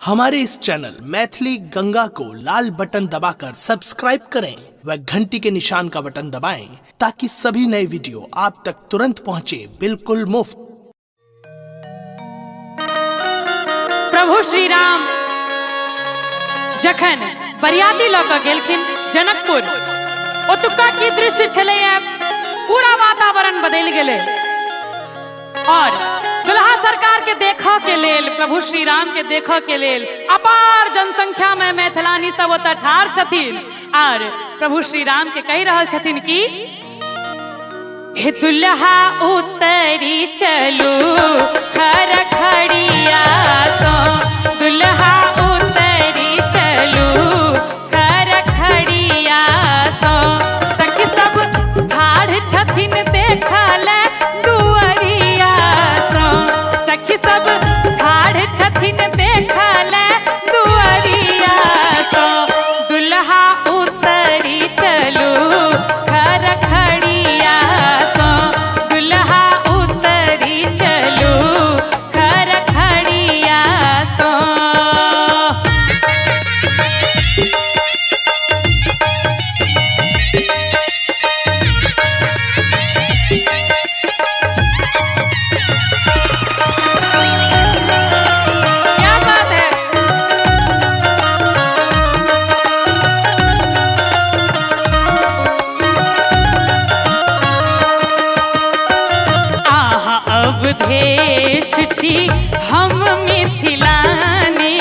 हमारे इस चैनल मैथिली गंगा को लाल बटन दबाकर सब्सक्राइब करें व घंटी के निशान का बटन दबाएं ताकि सभी नए वीडियो आप तक तुरंत पहुंचे बिल्कुल मुफ्त। प्रभु श्री राम जखन बरियाती लऽ कऽ गेलखिन जनकपुर, ओतुका की दृश्य छलैया, पूरा वातावरण बदल गेलै और दुल्हा सरकार के देखा के लेल, प्रभु श्री राम के देखा के लेल अपार जनसंख्या में मैथिलानी सब ओतऽ ठाढ़ छथिन और प्रभु श्री राम के कहि रहल छथिन कि हे दुल्हा उतरी चलू खरखड़िया सो, दुल्हा उतरी चलू खरखड़िया सो, सखी सब ठाढ़ छथिन देखल दुअरिया सो, सखी सब ठाढ़ छथिन देखल दुअरिया सो, दुल्हा उतरी चलू खरखड़िया सो, दुल्हा उतरी चलू खरखड़िया सो। क्या बात है। आहा अवधेश छी हम मिथिलानी,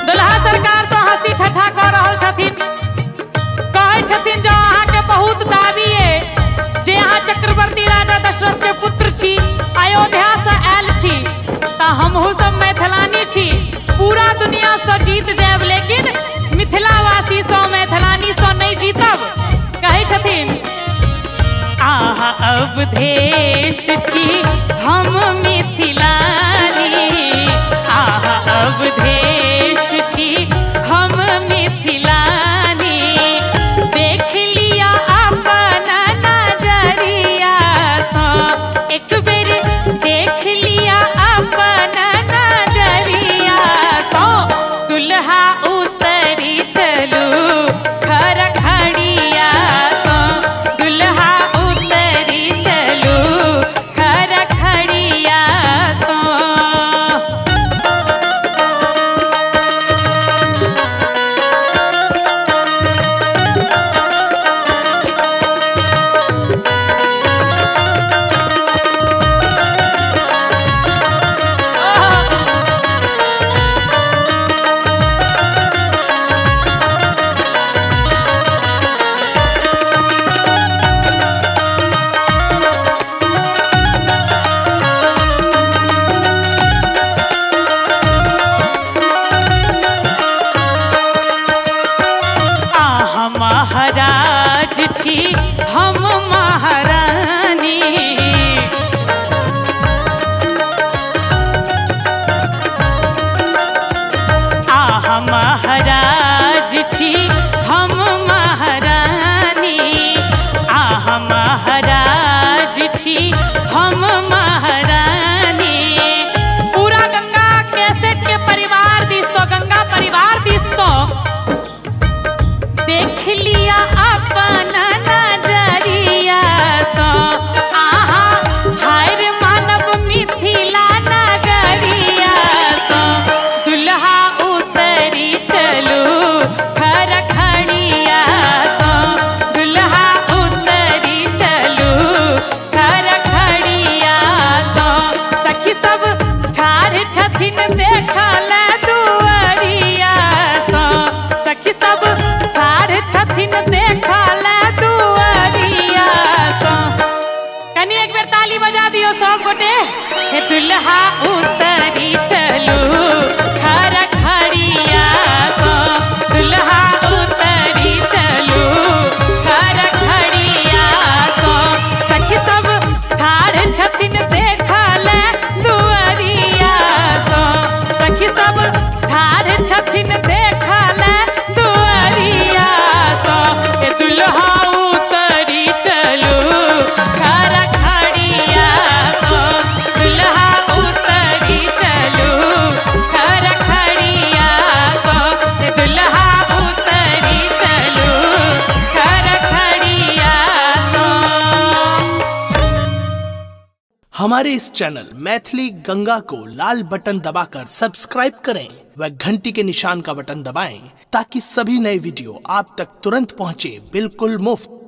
दुल्हा सरकार से हंसी ठठा कऽ रहल छथिन, कहै छथिन जो अहाँ के बहुत दाबी है जे अहाँ चक्रवर्ती राजा दशरथ के पुत्र छी, अयोध्या से आयल छी, तऽ हमहू सब मैथिलानी छी, पूरा दुनिया से जीत जायब लेकिन मिथिलावासी सो मैथिलानी सो नहीं जीतब। कहै छथिन आहा अवधेश छी हम मिथिलानी, आहा अवधेश छी हम मिथिलानी, देख लिया अपन नजरिया सो, एक बेर देख लिया अपन नजरिया सो, दुल्हा उतरी चलू खरखड़िया सो, दुल्हा उतरी चलू खरखड़िया सो। आहा महाराज छी हम महारानी, आहा महाराज छी हम महारानी, आहा महाराज छी हम महारानी, पूरा गंगा कैसेट के परिवार दिसो, गंगा परिवार दिसो देख लिया अपन नजरिया सो, आहा हाय रे मानव मिथिला नगरिया सो, दुल्हा उतरी चलू खरखड़िया सो, दुल्हा उतरी चलू खरखड़िया सो, सखी सब ठाढ़ छथिन देखल दुअरिया सो, सखी सब ठाढ़ छथिन देखल दुअरिया सो। कनी एक बेर ताली बजा दियो सब गोटे। हे दुल्हा उतरी चलू खरखड़िया सो, दुल्हा उतरी चलू खरखड़िया सो, सखी सब ठाढ़ छथिन देखल दुअरिया सो, सखी सब ठाढ़ छथिन देखल दुअरिया सो, हे दुल्हा उतरी चलू खरखड़िया हमारे इस चैनल मैथिली गंगा को लाल बटन दबाकर सब्सक्राइब करें व घंटी के निशान का बटन दबाएं ताकि सभी नए वीडियो आप तक तुरंत पहुंचे बिल्कुल मुफ्त।